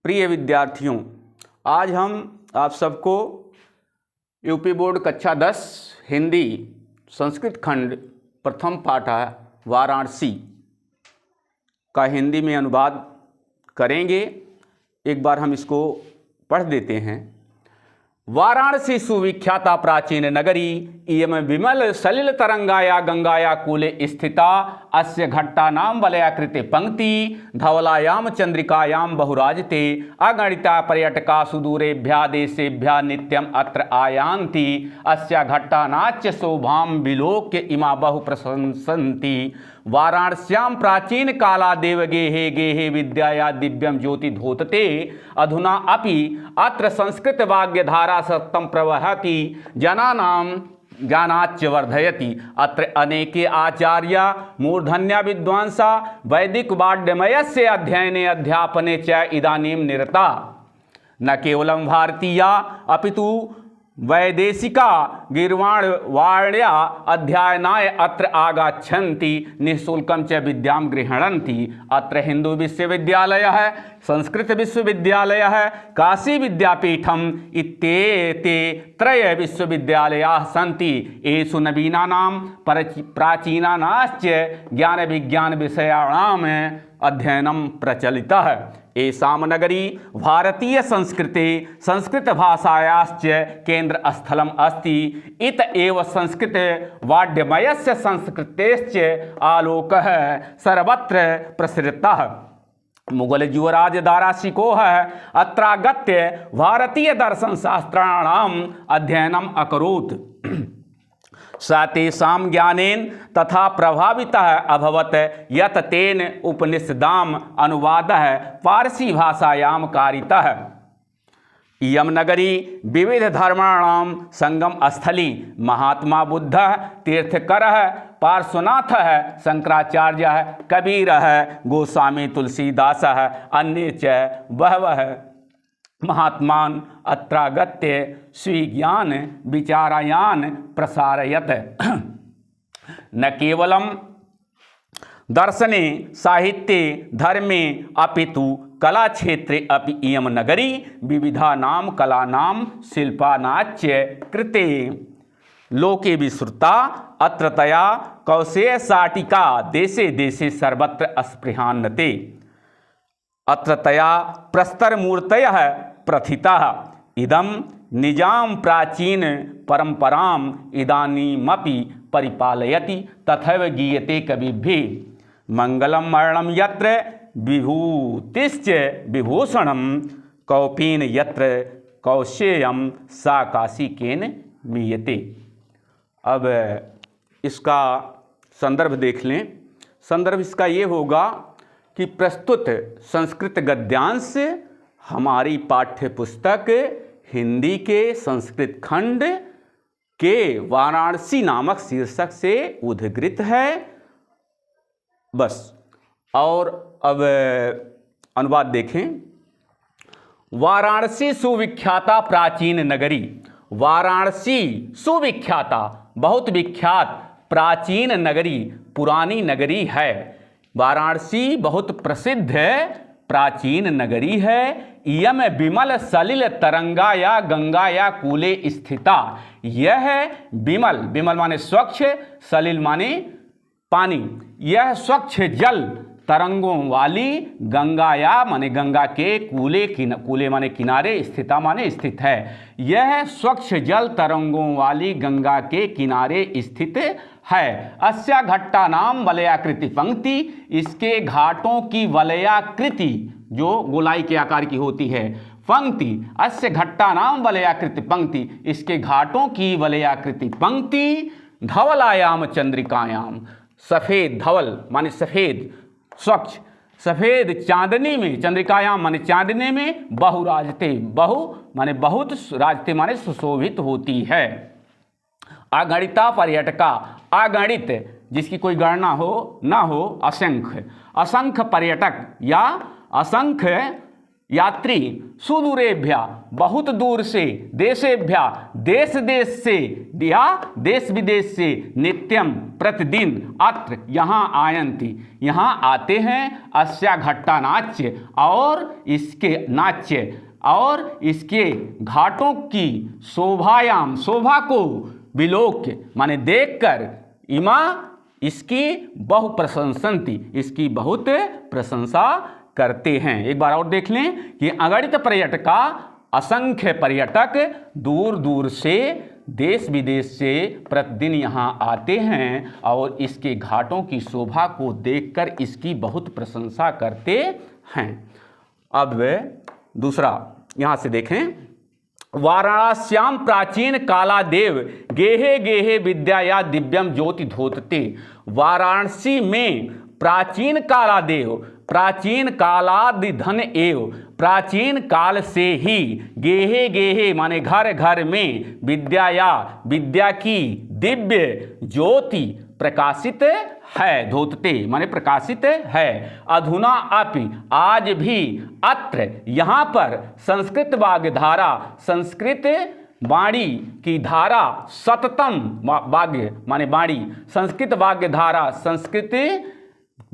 प्रिय विद्यार्थियों, आज हम आप सबको यूपी बोर्ड कक्षा 10 हिंदी संस्कृत खंड प्रथम पाठ वाराणसी का हिंदी में अनुवाद करेंगे। एक बार हम इसको पढ़ देते हैं। वाराणसी सुविख्याता प्राचीन नगरी इयं विमल सलिल तरंगाया गंगाया कूले स्थिता अस्य घट्टानां वलयाकृते पंक्ति धवलायां चंद्रिकायां बहुराजते अगणिता पर्यटका सुदूरेभ्यः देशेभ्यः नित्यम् अत्र आयान्ति अस्या घट्टानाच्च शोभां विलोक्य इमा बहु प्रशंसन्ति। वाराणस्यां प्राचीन कालादेव गेहे गेहे विद्याया दिव्यं ज्योति धोतते अधुना अपि अत्र संस्कृत वाग्यधारा सत्तं प्रवहति जनानां ज्ञानाच्च वर्धयति। अत्र अनेके आचार्या मूर्धन्या विद्वांसा वैदिक वाङ्मयस्य अध्ययने अध्यापने च इदानीं निरता। न केवलं भारतीया अपितु वैदेशिका गीर्वाणवाण्या अध्ययनाय अत्र आगच्छन्ति निःशुल्कं च विद्यां गृह्णन्ति। अत्र हिंदू विश्वविद्यालयः, संस्कृत विश्वविद्यालयः, काशी विद्यापीठम् इत्येते त्रय विश्वविद्यालयाः सन्ति। येषु नवीनानां प्राचीनानाश्च ज्ञानविज्ञानविषयाणाम् अध्ययनं प्रचलितः। एषां नगरी भारतीय संस्कृते संस्कृतभाषायाश्च केन्द्रस्थलम् अस्ति। इत एव संस्कृत वाङ्मयस्य संस्कृतेश्च आलोकः सर्वत्र प्रसृतः। मुगल युवराज दाराशिकोह अत्रागत्य भारतीय दर्शनशास्त्राणाम् अध्ययनम् अकरोत्। स तेषां ज्ञानेन तथा प्रभावितः अभवत् यत् तेन उपनिषदाम् अनुवादः पारसी भाषायां कारितः। इयं नगरी विविध धर्माणां संगम स्थली। महात्मा बुद्धः, तीर्थकरः, पार्श्वनाथः, शंकराचार्यः, कबीरः, गोस्वामी तुलसीदासः अन्ये च बहवः महात्मान् अत्रागत्य स्वीज्ञान विचारायान् प्रसारयत्। न केवलं दर्शने साहित्ये धर्मे अपितु कलाक्षेत्रे अपि इयं नगरी विविधानां कलानां शिल्पानाच्च कृते लोके विश्रुता। अत्र तया कौशेयशाटिका देशे देशे सर्वत्र स्पृहान्यते। अत्र तया प्रस्तरमूर्तयः प्रथिताः। इदं निजां प्राचीन परंपराम् इदानीमपि परिपालयति तथैव गीयते कविभिः। मंगलं मरणं यत्र विभूतिश्च विभूषणं कौपीन यत्र कौशेयं सा काशिकेन मीयते। अब इसका संदर्भ देख लें। संदर्भ इसका ये होगा कि प्रस्तुत संस्कृत गद्यांश हमारी पाठ्य पुस्तक हिंदी के संस्कृत खंड के वाराणसी नामक शीर्षक से उद्धृत है। बस। और अब अनुवाद देखें। वाराणसी सुविख्याता प्राचीन नगरी। वाराणसी सुविख्याता बहुत विख्यात प्राचीन नगरी, पुरानी नगरी है। वाराणसी बहुत प्रसिद्ध प्राचीन नगरी है। इयं विमल सलिल तरंगाया गंगाया कूले स्थिता। यह विमल, विमल माने स्वच्छ, सलिल माने पानी, यह स्वच्छ जल तरंगों वाली गंगाया माने गंगा के कूले, कूले माने किनारे, स्थिता माने स्थित है। यह स्वच्छ जल तरंगों वाली गंगा के किनारे स्थित है। अस्या घट्टानां वलयाकृति पंक्ति। इसके घाटों की वलयाकृति जो गोलाई के आकार की होती है पंक्ति। अस्य घट्टानां वलयाकृति पंक्ति। इसके घाटों की वलयाकृति पंक्ति धवलायाम चंद्रिकायाम। सफेद, धवल माने सफेद, स्वच्छ सफेद चांदनी में, चंद्रिकायाम माने चांदनी में, बहुराजते, बहु माने बहुत, राजते माने सुशोभित होती है। अगणिता पर्यटका। अगणित जिसकी कोई गणना हो ना हो, असंख्य, असंख्य पर्यटक या असंख्य यात्री सुदूरेभ्य बहुत दूर से, देशेभ्य देश देश से या देश विदेश से, नित्यम प्रतिदिन, अत्र यहाँ आयन्ति यहाँ आते हैं, अस्या घट्टा नाच्य और इसके नाच्य और इसके घाटों की शोभायाम, शोभा को विलोक्य माने देखकर, इमा इसकी बहु प्रशंसन्ति इसकी बहुत प्रशंसा करते हैं। एक बार और देख लें कि अगणित पर्यटका, असंख्य पर्यटक दूर दूर से, देश विदेश से प्रतिदिन यहाँ आते हैं और इसके घाटों की शोभा को देखकर इसकी बहुत प्रशंसा करते हैं। अब दूसरा यहाँ से देखें, वाराणस्याम प्राचीन कालादेव गेहे गेहे विद्या या दिव्यम ज्योति धोतते। वाराणसी में प्राचीन कालादेव, प्राचीन कालादि धन एव, प्राचीन काल से ही, गेहे गेहे माने घर घर में, विद्या या विद्या की दिव्य ज्योति प्रकाशित है, धोतते माने प्रकाशित है। अधुना अपि आज भी, अत्र यहाँ पर, संस्कृत वाग्धारा संस्कृत वाणी की धारा, सततम वाग्य माने वाणी, संस्कृत वाग्य धारा संस्कृत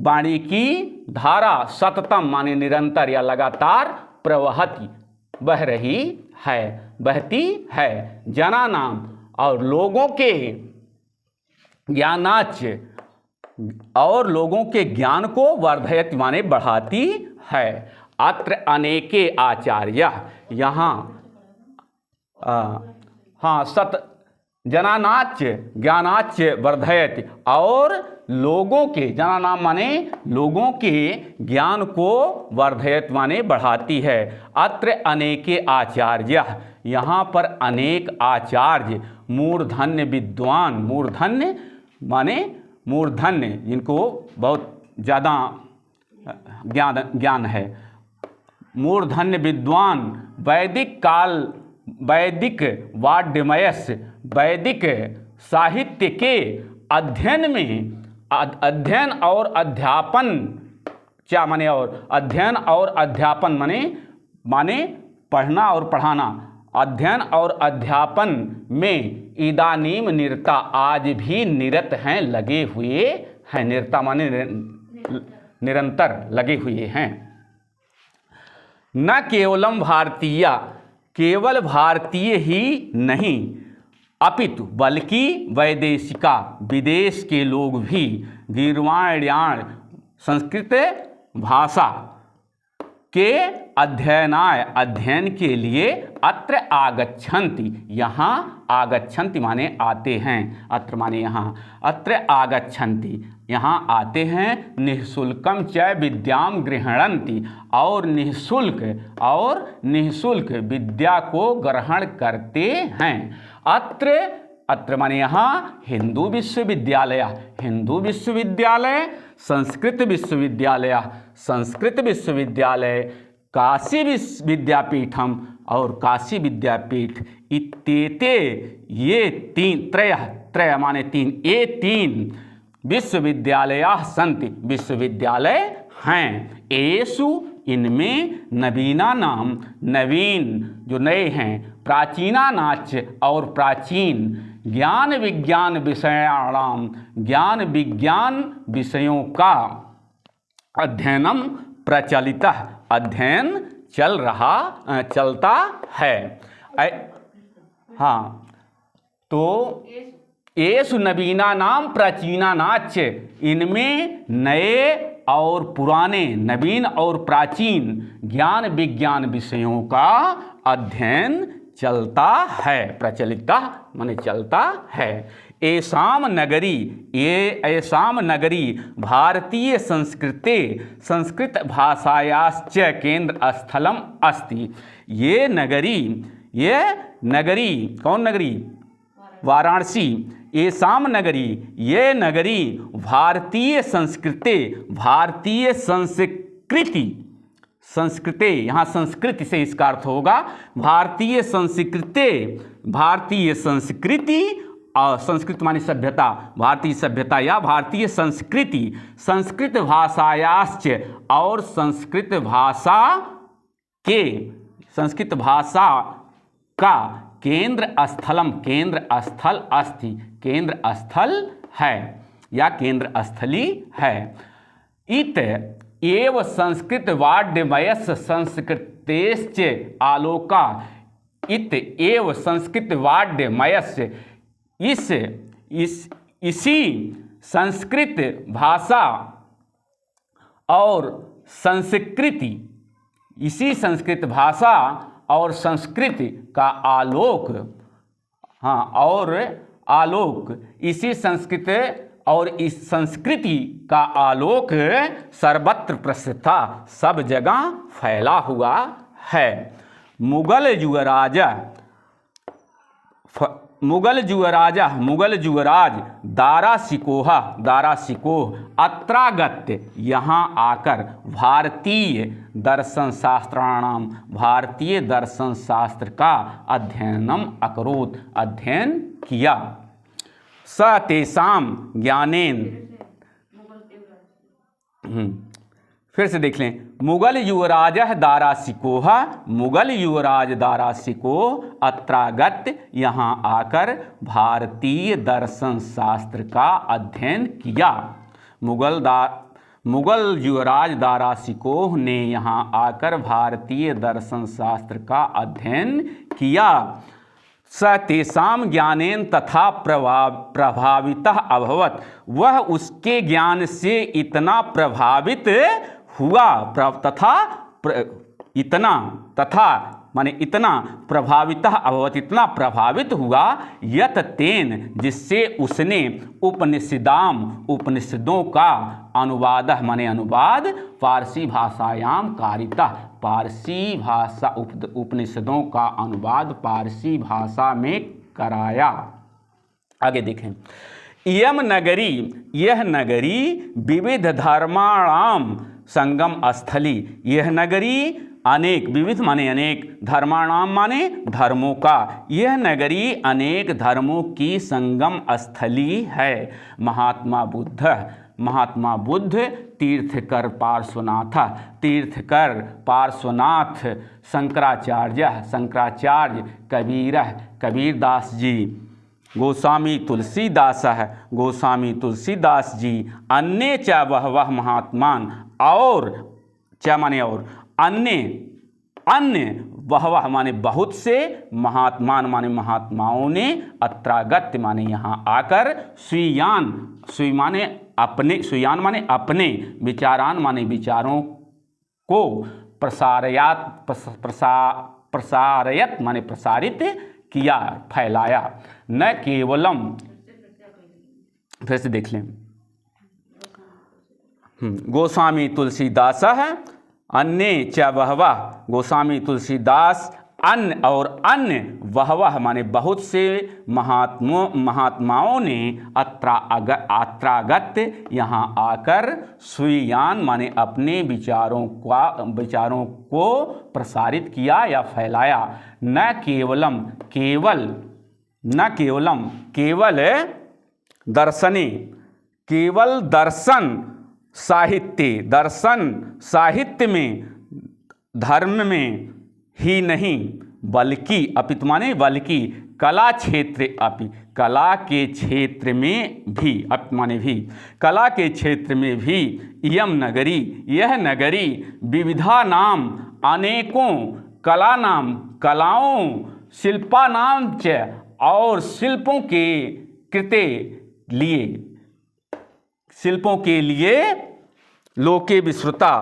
वाणी की धारा, सततम माने निरंतर या लगातार, प्रवहति बह रही है, बहती है। जना नाम और लोगों के ज्ञानाच्य और लोगों के ज्ञान को वर्धयत माने बढ़ाती है। अत्र अनेके आचार्य यहाँ हाँ सत जनानाच्य ज्ञानाच्य वर्धयत और लोगों के, जना नाम माने लोगों के ज्ञान को वर्धयत माने बढ़ाती है। अत्र अनेके आचार्य यहाँ पर अनेक आचार्य, मूर्धन्य विद्वान, मूर्धन्य माने मूर्धन्य जिनको बहुत ज़्यादा ज्ञान है, मूर्धन्य विद्वान, वैदिक काल, वैदिक वाड्मयस्य, वैदिक साहित्य के अध्ययन में, अध्ययन और अध्यापन, क्या माने और अध्ययन और अध्यापन माने पढ़ना और पढ़ाना, अध्ययन और अध्यापन में इदानीम निरता आज भी निरत हैं, लगे हुए हैं। निरता माने निरंतर लगे हुए हैं। न केवलम भारतीय, केवल भारतीय ही नहीं, अपितु बल्कि वैदेशिका, विदेश के लोग भी गीर्वाण्याण संस्कृत भाषा के अध्ययनाय, अध्ययन के लिए अत्र आगच्छन्ति, यहाँ आगच्छन्ति माने आते हैं, अत्र माने यहाँ, अत्र आगच्छन्ति यहाँ आते हैं। निःशुल्कम च विद्याम गृह्णन्ति और निःशुल्क विद्या को ग्रहण करते हैं। अत्र माने यहाँ हिंदू विश्वविद्यालय, हिंदू विश्वविद्यालय, संस्कृत विश्वविद्यालय, संस्कृत विश्वविद्यालय, काशी विद्यापीठम और काशी विद्यापीठ इत्येते, ये तीन, त्रय माने तीन, ये तीन विश्वविद्यालयाः सन्ति, विश्वविद्यालय हैं। एषु इनमें नवीना नाम, नवीन जो नए हैं, प्राचीना नाच्य और प्राचीन, ज्ञान विज्ञान विषयाणाम, ज्ञान विज्ञान विषयों का अध्ययनम प्रचलितः, अध्ययन चलता है। हाँ, तो एषु नवीना नाम प्राचीना नाच्य, इनमें नए और पुराने, नवीन और प्राचीन ज्ञान विज्ञान विषयों का अध्ययन चलता है, प्रचलिता माने चलता है। एषाम नगरी, ये ऐसाम नगरी भारतीय संस्कृते संस्कृत भाषायाश्च केंद्र स्थलम अस्ति। ये नगरी कौन नगरी? वाराणसी। एषाम नगरी, ये नगरी भारतीय संस्कृते, भारतीय संस्कृति यहाँ संस्कृति से इसका अर्थ होगा भारतीय संस्कृति, भारतीय संस्कृति और संस्कृत माने सभ्यता, भारतीय सभ्यता या भारतीय संस्कृति, संस्कृत भाषायाश्च और संस्कृत भाषा के संस्कृत भाषा का केंद्र स्थलम, केंद्र स्थल अस्ति, केंद्र स्थल है या केंद्र स्थली है। इत एव संस्कृत वाड्मयस्य संस्कृतेश्च आलोका, इत एव संस्कृत वाड्मयस्य, इसी संस्कृत भाषा और संस्कृति, इसी संस्कृत भाषा और संस्कृति का आलोक, हाँ, और आलोक, इसी संस्कृत और इस संस्कृति का आलोक सर्वत्र प्रसिद्ध, सब जगह फैला हुआ है। मुगल युवराज दारा शिकोह अत्रागत, यहाँ आकर भारतीय दर्शन शास्त्र का अध्ययनम अकरोत्, अध्ययन किया। स तेषाम ज्ञानेन, फिर से देख लें, मुगल युवराज दारा शिकोह अत्रागत, यहाँ आकर भारतीय दर्शन शास्त्र का अध्ययन किया। मुगल युवराज दारा शिकोह ने यहाँ आकर भारतीय दर्शन शास्त्र का अध्ययन किया। स तेषां ज्ञानेन तथा प्रभावितः अभवत्, वह उसके ज्ञान से इतना प्रभावित हुआ, इतना प्रभावितः अभवत्, इतना प्रभावित हुआ, यत तेन, जिससे उसने उपनिषदों का अनुवाद माने अनुवाद पारसी भाषायाम कारिता, पारसी भाषा उपनिषदों का अनुवाद पारसी भाषा में कराया। आगे देखें, इयम नगरी, यह नगरी विविध धर्माणाम संगम स्थली, यह नगरी अनेक, विविध माने अनेक, धर्माणाम माने धर्मों का, यह नगरी अनेक धर्मों की संगम स्थली है। महात्मा बुद्ध तीर्थकर पार्श्वनाथ, शंकराचार्य कबीरदास जी, गोस्वामी तुलसीदास जी, अन्य च वह महात्मान, और च माने और, अन्य वह माने बहुत से, महात्मान माने महात्माओं ने, अत्रागत माने यहाँ आकर, स्वीयान माने अपने, विचारान माने विचारों को, प्रसारयत माने प्रसारित किया, फैलाया। न केवलम, फिर से देख लें, गोस्वामी तुलसीदास अन्य च वहवह, गोस्वामी तुलसीदास अन्य और अन्य, वह माने बहुत से महात्माओं ने, अत्रागत यहाँ आकर, स्वीयान माने अपने विचारों को प्रसारित किया या फैलाया। न केवल दर्शने, केवल दर्शन साहित्य में, धर्म में ही नहीं, बल्कि अपित माने बल्कि कला क्षेत्र, कला के क्षेत्र में भी, अप माने भी, कला के क्षेत्र में भी, इयम नगरी, यह नगरी, विविधा नाम अनेकों, कलाओं, शिल्पा नाम च, और शिल्पों के लिए लोके विश्रुता,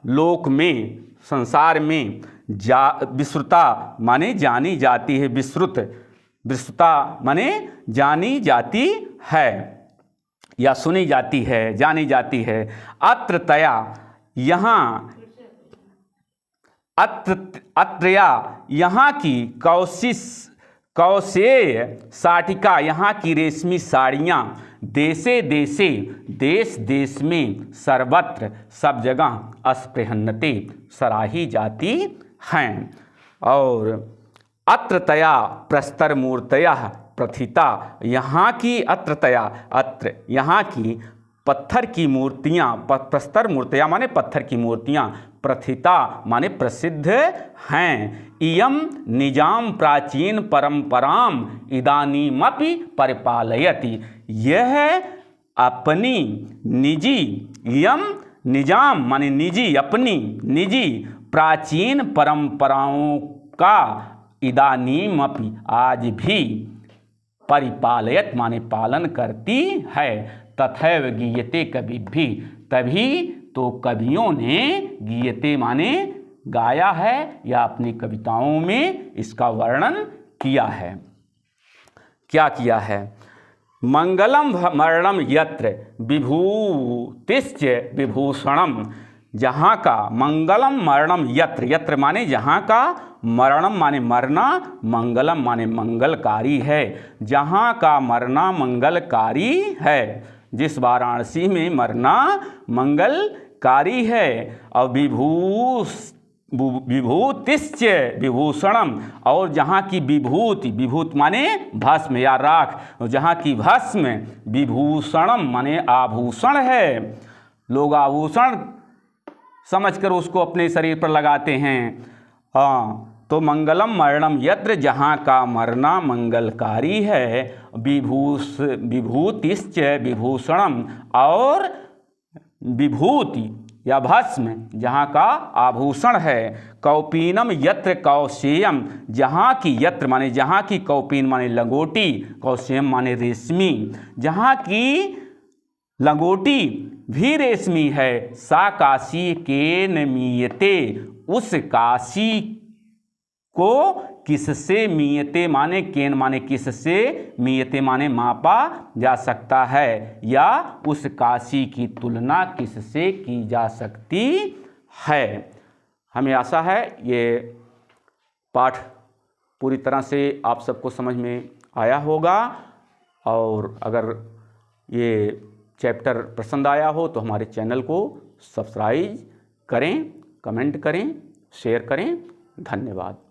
लोक में, संसार में, विश्रुता माने जानी जाती है, विश्रुता माने जानी जाती है या सुनी जाती है, जानी जाती है। अत्रतया यहाँ, अत्रया यहाँ की कौशेय साटिका, यहाँ की रेशमी साड़ियाँ, देश देश में, सर्वत्र सब जगह, अस्पृहन्नते सराही जाती हैं। और अत्रतया प्रस्तर मूर्तया प्रथिता, यहाँ की अत्रतया, यहाँ की पत्थर की मूर्तियाँ, प्रस्तर मूर्तियाँ माने पत्थर की मूर्तियाँ, प्रथिता माने प्रसिद्ध हैं। इयम निजाम प्राचीन परंपराम इदानीमपि परिपालयति। यह अपनी निजी, यम निजाम माने निजी, अपनी निजी प्राचीन परंपराओं का इदानीमपि आज भी परिपालयत माने पालन करती है। तथैव गीयते कविभिः, तभी तो कवियों ने गीयते माने गाया है या अपनी कविताओं में इसका वर्णन किया है। क्या किया है? मंगलम मरणम यत्र विभूतिश्च विभूषणम, जहाँ का मंगलम मरणम यत्र, यत्र माने जहाँ का, मरणम माने मरना, मंगलम माने मंगलकारी है, जहाँ का मरना मंगलकारी है, जिस वाराणसी में मरना मंगलकारी है। और विभूतिश्च विभूषणम, और जहाँ की विभूति, विभूत माने भस्म या राख, जहाँ की भस्म, विभूषणम माने आभूषण है। लोग आभूषण समझकर उसको अपने शरीर पर लगाते हैं। हाँ, तो मंगलम मरणम यत्र, जहाँ का मरना मंगलकारी है, विभूतिश्च विभूषणम, और विभूति या भस्म जहाँ का आभूषण है। कौपीनम यत्र कौशेयम, जहाँ की, यत्र माने जहाँ की, कौपीन माने लंगोटी, कौशेयम माने रेशमी, जहाँ की लंगोटी भी रेशमी है। सा काशी के मीयते, उस काशी को किससे, मीयते माने केन माने किससे, मीयते माने मापा जा सकता है, या उस काशी की तुलना किससे की जा सकती है। हमें आशा है ये पाठ पूरी तरह से आप सबको समझ में आया होगा, और अगर ये चैप्टर पसंद आया हो तो हमारे चैनल को सब्सक्राइब करें, कमेंट करें, शेयर करें। धन्यवाद।